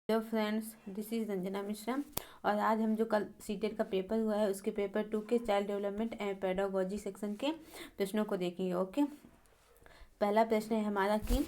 Hello friends, this is Ranjana Mishra. और आज हम जो कल सीटेट का पेपर हुआ है उसके पेपर 2 के child development and pedagogy section के प्रश्नों को देखेंगे। ओके, पहला प्रश्न है हमारा कि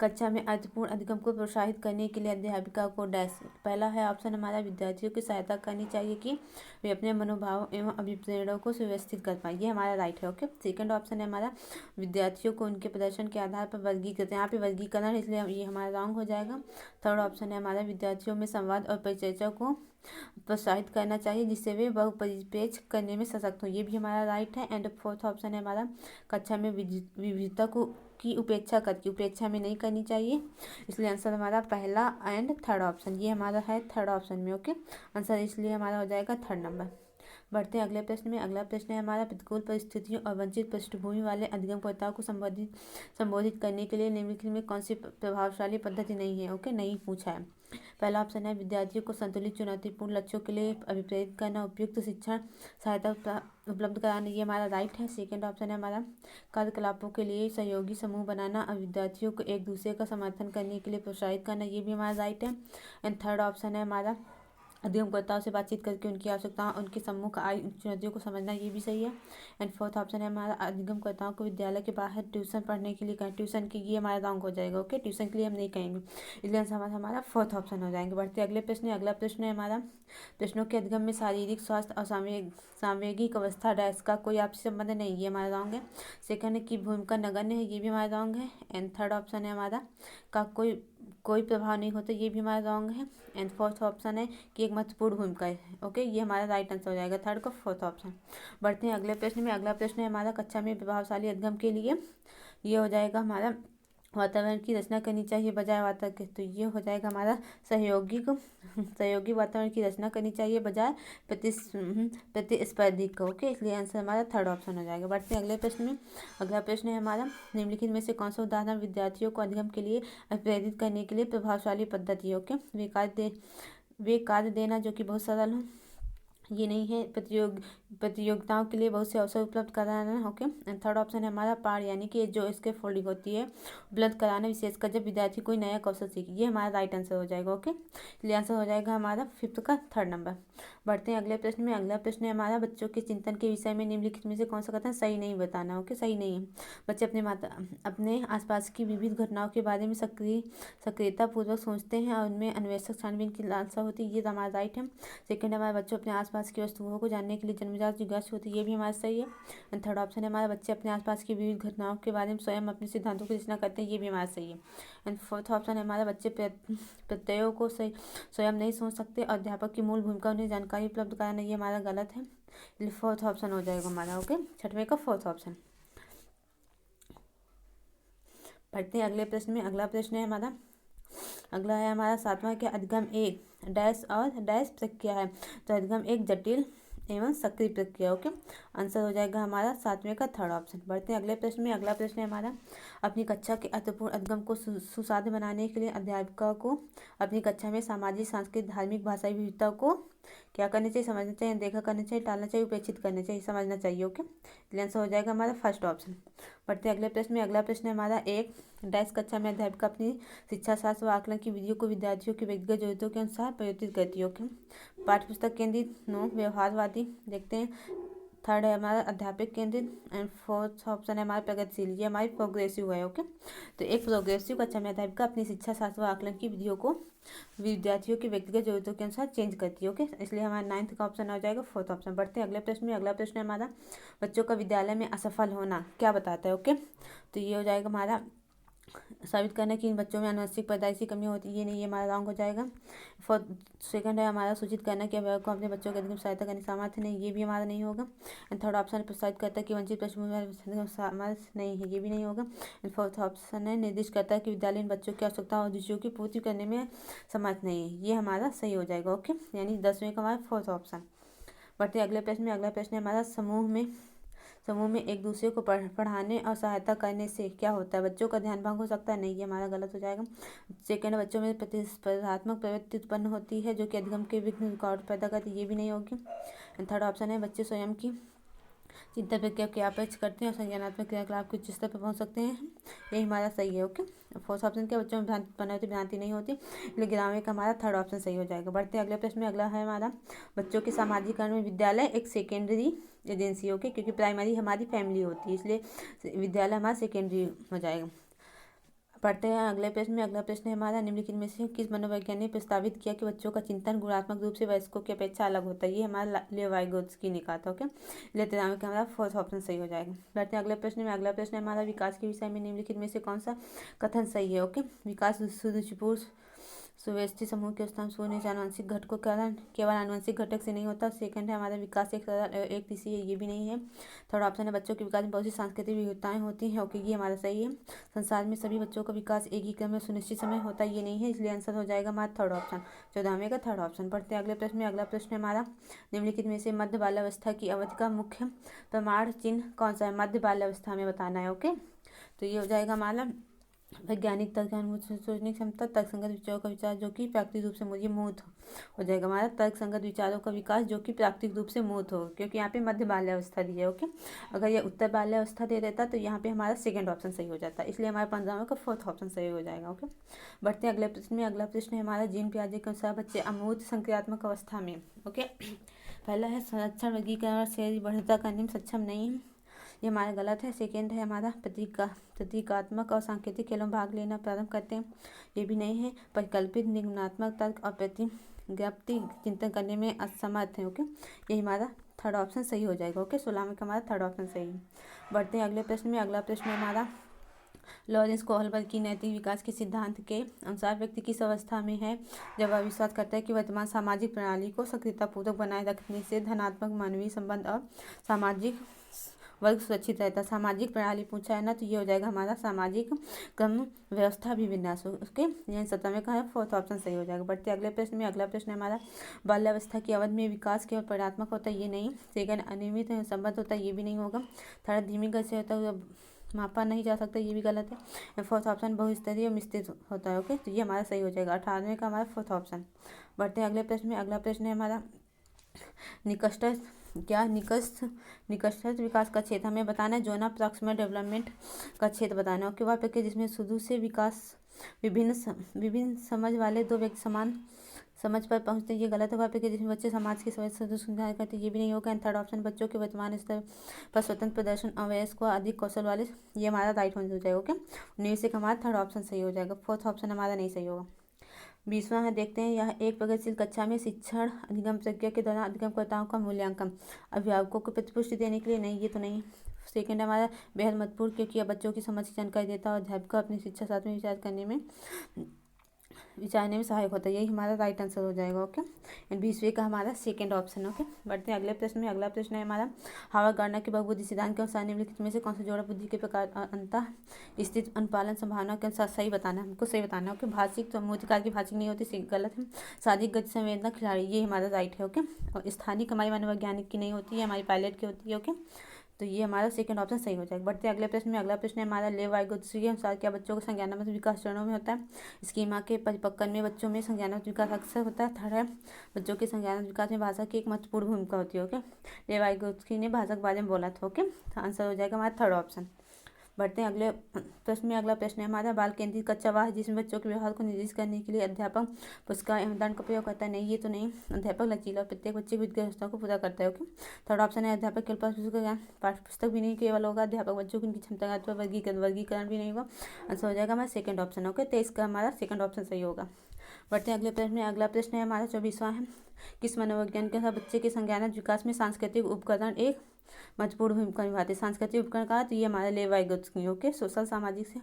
कक्षा में अर्थपूर्ण अधिगम को प्रोत्साहित करने के लिए अध्यापिका को डैश। पहला है ऑप्शन हमारा, विद्यार्थियों की सहायता करनी चाहिए कि वे अपने मनोभाव एवं अभिप्रेरणा को सुव्यवस्थित कर पाए। ये हमारा राइट है। ओके, सेकंड ऑप्शन है हमारा, विद्यार्थियों को उनके प्रदर्शन के आधार पर वर्गीकृत। यहाँ पे वर्गीकरण है इसलिए ये हमारा रॉन्ग हो जाएगा। थर्ड ऑप्शन है हमारा, विद्यार्थियों में संवाद और परिचर्चा को प्रोत्साहित करना चाहिए जिससे वे बहुपरिपेक्ष करने में सशक्त हों। ये भी हमारा राइट है। एंड फोर्थ ऑप्शन है हमारा, कक्षा में विविधता को की उपेक्षा हमें नहीं करनी चाहिए, इसलिए आंसर हमारा पहला एंड थर्ड ऑप्शन ये हमारा है थर्ड ऑप्शन में। ओके, आंसर इसलिए हमारा हो जाएगा थर्ड नंबर। बढ़ते हैं अगले प्रश्न में। अगला प्रश्न है हमारा, प्रतिकूल परिस्थितियों और वंचित पृष्ठभूमि वाले अधिगमकर्ताओं को संबोधित करने के लिए निम्नलिखित में कौन सी प्रभावशाली पद्धति नहीं है। ओके, नहीं पूछा है। पहला ऑप्शन है, विद्यार्थियों को संतुलित चुनौतीपूर्ण लक्ष्यों के लिए अभिप्रेरित करना, उपयुक्त शिक्षण सहायता उपलब्ध कराना। ये हमारा राइट है। सेकंड ऑप्शन है हमारा, कार्यकलापों के लिए सहयोगी समूह बनाना और विद्यार्थियों को एक दूसरे का समर्थन करने के लिए प्रोत्साहित करना। ये भी हमारा राइट है। एंड थर्ड ऑप्शन है हमारा, अधिगमकर्ताओं से बातचीत करके उनकी आवश्यकताओं उनके सम्मुख आई चुनौतियों को समझना। ये भी सही है। एंड फोर्थ ऑप्शन है हमारा, अधिगमकर्ताओं को विद्यालय के बाहर ट्यूशन पढ़ने के लिए कहें। ट्यूशन की ये हमारा रॉन्ग हो जाएगा। ओके, ट्यूशन के लिए हम नहीं कहेंगे, इसलिए हमारा फोर्थ ऑप्शन हो जाएंगे। बढ़ते अगले प्रश्न। अगला प्रश्न है हमारा, प्रश्नों के अधिगम में शारीरिक स्वास्थ्य और सामवेगिक अवस्था डैश का कोई आपसी संबंध नहीं। ये हमारा रॉन्ग है। सेकंड की भूमिका नगण्य है। ये भी हमारा रॉन्ग है। एंड थर्ड ऑप्शन है हमारा, का कोई प्रभाव नहीं होता। ये भी हमारा रॉन्ग है। एंड फोर्थ ऑप्शन है कि एक महत्वपूर्ण भूमिका है। ओके, ये हमारा राइट आंसर हो जाएगा थर्ड का फोर्थ ऑप्शन। बढ़ते हैं अगले प्रश्न में। अगला प्रश्न है हमारा, कक्षा में प्रभावशाली अधिगम के लिए ये हो जाएगा हमारा, वातावरण की रचना करनी चाहिए बजाय वातावरण के। तो ये हो जाएगा हमारा सहयोगी वातावरण की रचना करनी चाहिए बजाय प्रतिस्पर्धी को। ओके, इसलिए आंसर हमारा थर्ड ऑप्शन हो जाएगा। बढ़ते हैं अगले प्रश्न में। अगला प्रश्न है हमारा, निम्नलिखित में से कौन सा उदाहरण विद्यार्थियों को अधिगम के लिए प्रेरित करने के लिए प्रभावशाली पद्धति है। ओके, वे कार्य देना जो कि बहुत सरल हो। ये नहीं है। प्रतियोगिताओं के लिए बहुत से अवसर उपलब्ध कराना। ओके, थर्ड ऑप्शन है हमारा, पार यानी कि जो इसके फोल्डिंग होती है उपलब्ध कराना, विशेषकर जब विद्यार्थी कोई नया कौशल सीखे। ये हमारा राइट आंसर हो जाएगा। ओके, इसलिए आंसर हो जाएगा हमारा फिफ्थ का थर्ड नंबर। बढ़ते हैं अगले प्रश्न में। अगला प्रश्न है हमारा, बच्चों के चिंतन के विषय में निम्नलिखित में से कौन सा कथन सही नहीं बताना। ओके, सही नहीं है। बच्चे अपने आसपास की विविध घटनाओं के बारे में सक्रियतापूर्वक सोचते हैं और उनमें अन्वेषक छानबीन की लालसा होती है। ये हमारा राइट है। सेकंड हमारे बच्चों अपने आसपास की वस्तुओं को जानने के लिए जन्मजात जिज्ञासु होती है। ये भी हमारा सही है। एंड थर्ड ऑप्शन है हमारा, बच्चे अपने आसपास की विविध घटनाओं के बारे में स्वयं अपने सिद्धांतों की रचना करते हैं। ये भी हमारा सही है। एंड फोर्थ ऑप्शन है हमारा, बच्चे प्रत्ययों को स्वयं नहीं सोच सकते और अध्यापक की मूल भूमिका उन्हें जानकारी उपलब्ध कराना। ये हमारा गलत है, इसलिए फोर्थ ऑप्शन हो जाएगा हमारा। ओके, छठवें का फोर्थ ऑप्शन। बढ़ते हैं अगले प्रश्न में। अगला प्रश्न है हमारा, अगला है हमारा सातवां के अधिगम एक डैश और डैश प्रक्रिया है। तो अधिगम एक जटिल एवं सक्रिय प्रक्रिया। ओके, आंसर हो जाएगा हमारा सातवें का थर्ड ऑप्शन। बढ़ते हैं अगले प्रश्न में। अगला प्रश्न है हमारा, अपनी कक्षा के अर्थपूर्ण अधिगम को सुसाध्य बनाने के लिए अध्यापिका को अपनी कक्षा में सामाजिक, सांस्कृतिक, धार्मिक, भाषाई विविधता को क्या करना चाहिए, समझना चाहिए, देखा करना चाहिए, टालना चाहिए, उपेक्षित करना चाहिए, समझना चाहिए। ओके, इसलिए आंसर हो जाएगा हमारा फर्स्ट ऑप्शन। बढ़ते हैं अगले प्रश्न में। अगला प्रश्न है हमारा, एक डैश कक्षा में अध्यापिका अपनी शिक्षा शास्त्र व आकलन की विधियों को विद्यार्थियों की व्यक्तिगत जरूरतों के अनुसार परिवर्तित करती है। ओके, पाठ्यपुस्तक केंद्रित, नो, व्यवहारवादी। देखते हैं। थर्ड है हमारा अध्यापक केंद्रित। एंड फोर्थ ऑप्शन है हमारा प्रगतिशील। ये हमारी प्रोग्रेसिव है। ओके, तो एक प्रोग्रेसिव कक्षा में अध्यापिका अपनी शिक्षा शास्त्र व आकलन की विधियों को विद्यार्थियों की व्यक्तिगत जरूरतों के अनुसार चेंज करती है। ओके, इसलिए हमारा नाइन्थ का ऑप्शन हो जाएगा फोर्थ ऑप्शन। बढ़ते हैं अगले प्रश्न में। अगला प्रश्न है हमारा, बच्चों का विद्यालय में असफल होना क्या बताता है। ओके, तो ये हो जाएगा हमारा, साबित करना कि इन बच्चों में आनुवंशिक पैदाइशी कमियां होती है। ये नहीं, ये हमारा रॉन्ग हो जाएगा। फोर्थ सेकंड है हमारा, सूचित करना कि अभिभावक को अपने बच्चों के अधिगम सहायता करने सामर्थ्य नहीं। ये भी हमारा नहीं होगा। एंड थर्ड ऑप्शन प्रोत्साहित करता है कि वंचित पृष्ठभूमि वाले सामर्थ्य नहीं है। ये भी नहीं होगा। एंड फोर्थ ऑप्शन है निर्दिष्ट करता है कि विद्यालय इन बच्चों की आवश्यकताओं और रुचियों की पूर्ति करने में समर्थ नहीं है। ये हमारा सही हो जाएगा। ओके, यानी 10वें का हमारा फोर्थ ऑप्शन। बढ़ते अगले प्रश्न में। अगला प्रश्न है हमारा, समूह में एक दूसरे को पढ़ाने और सहायता करने से क्या होता है, बच्चों का ध्यान भंग हो सकता है। नहीं, ये हमारा गलत हो जाएगा। सेकंड, बच्चों में प्रतिस्पर्धात्मक प्रवृत्ति उत्पन्न होती है जो कि अधिगम के विघ्न रुकावट पैदा करती है। ये भी नहीं होगी। थर्ड ऑप्शन है, बच्चे स्वयं की चिंतन प्रक्रिया की अपेक्ष करते हैं और संज्ञानात्मक क्रियाकलाप के उच्च स्तर पर पहुंच सकते हैं, यही हमारा सही है। ओके, फोर्थ ऑप्शन क्या, बच्चों में भ्रांति नहीं होती, इसलिए ग्रामीण का हमारा थर्ड ऑप्शन सही हो जाएगा। बढ़ते हैं अगले प्रश्न में। अगला है हमारा बच्चों के सामाजिकरण में विद्यालय एक सेकेंडरी एजेंसी। ओके, क्योंकि प्राइमरी हमारी फैमिली होती है, इसलिए विद्यालय हमारा सेकेंडरी हो जाएगा। पढ़ते हैं अगले प्रश्न में। अगला प्रश्न है हमारा, निम्नलिखित में से किस मनोवैज्ञानिक ने प्रस्तावित किया कि बच्चों का चिंतन गुणात्मक रूप से वयस्कों की अपेक्षा अलग होता है, ये हमारा लेव वाइगोत्स्की ने कहा था। ओके, लेते हमारा फोर्थ ऑप्शन सही हो जाएगा। बढ़ते हैं अगले प्रश्न में। अगला प्रश्न है हमारा, विकास के विषय में निम्नलिखित में से कौन सा कथन सही है। ओके, विकास सुरुचिपूर्ण सुव्यवस्थित समूह के स्थान शून्य आनुवंशिक घटकों के कारण केवल आनुवंशिक घटक से नहीं होता। सेकंड है हमारा, विकास एक सरल एक दिशी है, ये भी नहीं है। थर्ड ऑप्शन है, बच्चों के विकास में बहुत सी सांस्कृतिक विविधताएं होती हैं। ओके, ये हमारा सही है। संसार में सभी बच्चों का विकास एक ही क्रम में सुनिश्चित समय होता है, ये नहीं है, इसलिए आंसर हो जाएगा हमारा थर्ड ऑप्शन, 14वें का थर्ड ऑप्शन। पढ़ते हैं अगले प्रश्न में। अगला प्रश्न है हमारा, निम्नलिखित में से मध्य बाल्यावस्था की अवधि का मुख्य प्रमाण चिन्ह कौन सा है, मध्य बाल्यावस्था में बताना है। ओके, तो ये हो जाएगा हमारा वैज्ञानिक तर्क, सोचने की क्षमता, तर्कसंगत विचारों का विचार जो कि प्राकृतिक रूप से ये मूर्त हो जाएगा हमारा तर्कसंगत विचारों का विकास जो कि प्राकृतिक रूप से मूर्त हो, क्योंकि यहाँ पे मध्य बाल्यावस्था दी है। ओके, अगर ये उत्तर बाल्यावस्था दे देता तो यहाँ पे हमारा सेकंड ऑप्शन सही हो जाता, इसलिए हमारे 15वें का फोर्थ ऑप्शन सही हो जाएगा। ओके, बढ़ते हैं अगले प्रश्न में। अगला प्रश्न है हमारा, जीन पियाजे के अनुसार बच्चे अमूर्त संक्रियात्मक अवस्था में, ओके, पहला है संरक्षण वर्गीकरण और शरीर बढ़ता करने में सक्षम नहीं है, ये हमारा गलत है। सेकंड है हमारा, प्रतीकात्मक और सांकेतिक खेलों में भाग लेना प्रारंभ करते हैं, ये भी नहीं है। परिकल्पित निगमनात्मक तर्क और प्रतिज्ञप्ति चिंतन करने में असमर्थ है। ओके, ये हमारा थर्ड ऑप्शन सही हो जाएगा। ओके, 16वें का हमारा थर्ड ऑप्शन सही है। बढ़ते हैं अगले प्रश्न में। अगला प्रश्न है हमारा, लॉरेंस कोहलबर्ग की नैतिक विकास के सिद्धांत के अनुसार व्यक्ति किस अवस्था में है जब वह विश्वास करता है कि वर्तमान सामाजिक प्रणाली को सक्रियतापूर्वक बनाए रखने से धनात्मक मानवीय संबंध और सामाजिक वर्ग सुरक्षित रहता है। सामाजिक प्रणाली पूछा है ना, तो ये हो जाएगा हमारा सामाजिक क्रम व्यवस्था अभिविन्यास। ओके, ये 17वें का है, फोर्थ ऑप्शन सही हो जाएगा। बढ़ते अगले प्रश्न में। अगला प्रश्न है हमारा, बाल्यावस्था की अवधि में विकास केवल परिणात्मक होता है, ये नहीं। सेकंड, अनियमित संबंध होता है, ये भी नहीं होगा। थर्ड, धीमी गति से होता है, मापा नहीं जा सकता, ये भी गलत है। फोर्थ ऑप्शन बहुस्तरीय मिश्रित होता है। ओके, तो ये हमारा सही हो जाएगा, 18वें का हमारा फोर्थ ऑप्शन। बढ़ते हैं अगले प्रश्न में। अगला प्रश्न है हमारा, निकटस्थ विकास का क्षेत्र हमें बताना है, जोन ऑफ प्रॉक्सिमल डेवलपमेंट का क्षेत्र बताना है। ओके, वह प्रक्रिया जिसमें शुरू से विकास विभिन्न समझ वाले दो व्यक्ति समान समझ पर पहुंचते, ये गलत है। वह प्रक्रिया जिसमें बच्चे समाज के सदस्य सुधार करते, ये भी नहीं होगा। एंड थर्ड ऑप्शन, बच्चों के वर्तमान स्तर पर स्वतंत्र प्रदर्शन और वयस्क व अधिक कौशल वाले, ये हमारा राइट आंसर हो जाएगा। ओके, 19 का हमारा थर्ड ऑप्शन सही हो जाएगा, फोर्थ ऑप्शन हमारा नहीं सही होगा। 20वां है, देखते हैं, यह एक प्रगतिशील कक्षा में शिक्षण अधिगम प्रक्रिया के दौरान अधिगमकर्ताओं का मूल्यांकन अभिभावकों को प्रतिपुष्टि देने के लिए, नहीं, ये तो नहीं। सेकेंड हमारा, बेहद महत्वपूर्ण क्योंकि यह बच्चों की समझ की जानकारी देता है और अध्यापक को अपनी शिक्षा साथ में विचारने में सहायक होता है, यही हमारा राइट आंसर हो जाएगा। ओके, 20वें का हमारा सेकंड ऑप्शन। ओके, बढ़ते हैं अगले प्रश्न में। अगला प्रश्न है हमारा, हावर्ड गार्डनर के बहुबुद्धि सिद्धांत के अनुसार निम्नलिखित में से कौन सा जोड़ा बुद्धि के प्रकार अंतः स्थित अनुपालन संभावना के अनुसार सही बताना है, हमको सही बताना है। ओके, भाषिक तो मूर्तिकार की भाषिक नहीं होती, गलत है। शारीरिक गति संवेदना खिलाड़ी, ये हमारा राइट है। ओके, और स्थानिक हमारी मनोवैज्ञानिक की नहीं होती है, हमारी पायलट की होती है। ओके, तो ये हमारा सेकंड ऑप्शन सही हो जाएगा। बढ़ते हैं अगले प्रश्न में। अगला प्रश्न है हमारा, लेव वाइगोत्स्की के अनुसार क्या बच्चों को संज्ञानात्मक विकास चरणों में होता है। स्कीमा के परिपक्वन में बच्चों में संज्ञानात्मक विकास अक्सर होता है। थर्ड है, बच्चों के संज्ञानात्मक विकास में भाषा की एक महत्वपूर्ण भूमिका होती है। ओके, लेव वाइगोत्स्की ने भाषा के बारे में बोला था। ओके, तो आंसर हो जाएगा हमारा थर्ड ऑप्शन। बढ़ते हैं अगले प्रश्न में। अगला प्रश्न है हमारा, बाल केंद्रित कक्षा वाह जिसमें बच्चों के व्यवहार को निर्देशित करने के लिए अध्यापक पुरस्कार एवं दंड का प्रयोग करता है, नहीं, ये तो नहीं। अध्यापक लचीला और प्रत्येक बच्चे की विद्यावस्था को पूरा करता है। ओके, थर्ड ऑप्शन है, अध्यापक केवल पाठ्यपुस्तक ज्ञान पाठ्य पुस्तक भी नहीं केवल होगा, अध्यापक बच्चों की उनकी क्षमता का वर्गीकरण भी नहीं होगा, आंसर हो जाएगा हमारा सेकंड ऑप्शन। ओके, 23 का हमारा सेकंड ऑप्शन सही होगा। बढ़ते हैं अगले प्रश्न में। अगला प्रश्न है हमारा 24वां है, किस मनोविज्ञान के अनुसार बच्चे के संज्ञानात्मक विकास में सांस्कृतिक उपकरण एक महत्वपूर्ण भूमिका निभाते हैं। सांस्कृतिक उपकरण का तो ये हमारा लेव वाइगोत्स्की। ओके, सोशल सामाजिक से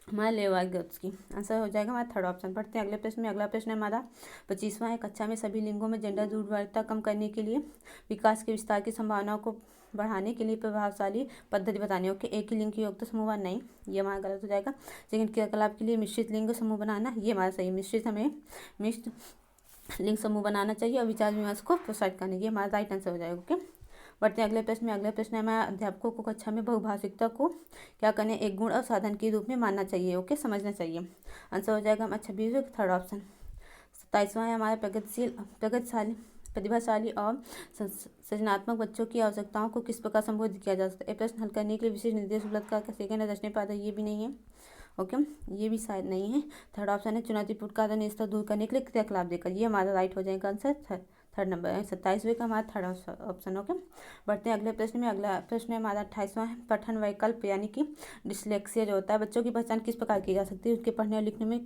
हमारा लेव वाइगोत्स्की, आंसर हो जाएगा हमारा थर्ड ऑप्शन। पढ़ते हैं अगले प्रश्न में। अगला प्रश्न है हमारा 25वां है, कक्षा में सभी लिंगों में जेंडर दुर्व्यवस्था कम करने के लिए विकास के विस्तार की संभावनाओं को बढ़ाने के लिए प्रभावशाली पद्धति बतानी। ओके, एक ही लिंग के योग तो समूह नहीं, ये हमारा गलत हो जाएगा। सेकंड, क्रियाकलाप के लिए मिश्रित लिंग समूह बनाना, ये हमारा सही, मिश्रित लिंग समूह बनाना चाहिए और विचार विमर्श को प्रोत्साहित करना, ये हमारा राइट आंसर हो जाएगा। ओके, बढ़ते हैं अगले प्रश्न में। अगला प्रश्न है हमारा, अध्यापकों को कक्षा में बहुभाषिकता को क्या करने, एक गुण और साधन के रूप में मानना चाहिए। ओके, समझना चाहिए, आंसर हो जाएगा हमारा 26वें थर्ड ऑप्शन। 27वां है हमारा, प्रगतिशाली प्रतिभाशाली और सृजनात्मक बच्चों की आवश्यकताओं को किस प्रकार संबोधित किया जा सकता है। ये प्रश्न हल करने के लिए विशेष निर्देश उपलब्ध का सेकंड है रचने पाता, ये भी नहीं है। ओके, ये भी शायद नहीं है। थर्ड ऑप्शन है चुनौतीपूर्ण कार्य निस्तर दूर करने के लिए क्रियाकलाप देकर, ये हमारा राइट हो जाएगा आंसर। थर्ड नंबर है 27वें का हमारा थर्ड ऑप्शन। ओके, बढ़ते हैं अगले प्रश्न में। अगला प्रश्न है हमारा 28वां है पठन वैकल्प यानी कि डिस्लेक्सिया जो होता है, बच्चों की पहचान किस प्रकार की जा सकती है, उसके पढ़ने और लिखने में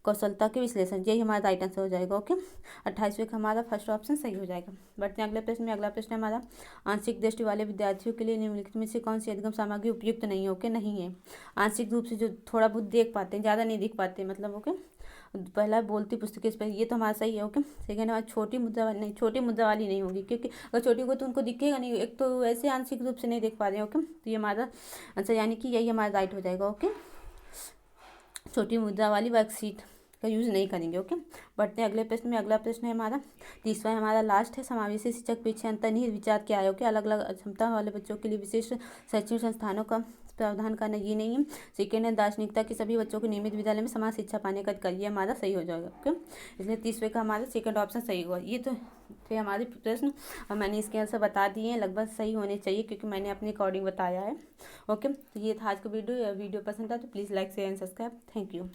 कौशलता के विश्लेषण, यही हमारा राइट आंसर हो जाएगा। ओके, 28वें का हमारा फर्स्ट ऑप्शन सही हो जाएगा। बढ़ते हैं अगले प्रश्न में। अगला प्रश्न है हमारा आंशिक दृष्टि वाले विद्यार्थियों के लिए निम्नलिखित में से कौन सी अधिगम सामग्री उपयुक्त नहीं है। ओके, नहीं है। आंशिक रूप से जो थोड़ा बहुत देख पाते हैं, ज़्यादा नहीं दिख पाते मतलब। ओके, पहला बोलती पुस्तकें इस पर, ये तो हमारा सही है। ओके, सेकेंड हमारा छोटी मुद्रा वाली नहीं, छोटी मुद्रा वाली नहीं होगी क्योंकि अगर छोटी होगी तो उनको दिखेगा नहीं, एक तो वैसे आंशिक रूप से नहीं देख पा रहे हैं। ओके, तो ये हमारा आंसर यानी कि यही हमारा राइट हो जाएगा। ओके, छोटी मुद्रा वाली वर्कशीट का यूज़ नहीं करेंगे। ओके, बढ़ते हैं अगले प्रश्न में। अगला प्रश्न है हमारा तीसरा, हमारा लास्ट है समावेशी शिक्षक पीछे अंतर्निहित विचार क्या है। ओके, अलग अलग क्षमता वाले बच्चों के लिए विशिष्ट शैक्षणिक संस्थानों का प्रावधान करना, ये नहीं है। सेकेंड है दार्शनिकता की सभी बच्चों को नियमित विद्यालय में समान शिक्षा पाने का अधिकार, ये हमारा सही हो जाएगा। ओके, इसलिए तीसरे का हमारा सेकंड ऑप्शन सही हुआ। ये तो थे हमारे प्रश्न और मैंने इसके आंसर बता दिए हैं, लगभग सही होने चाहिए क्योंकि मैंने अपने अकॉर्डिंग बताया है। ओके, तो ये था आज का वीडियो। वीडियो पसंद था तो please like share and subscribe. Thank you.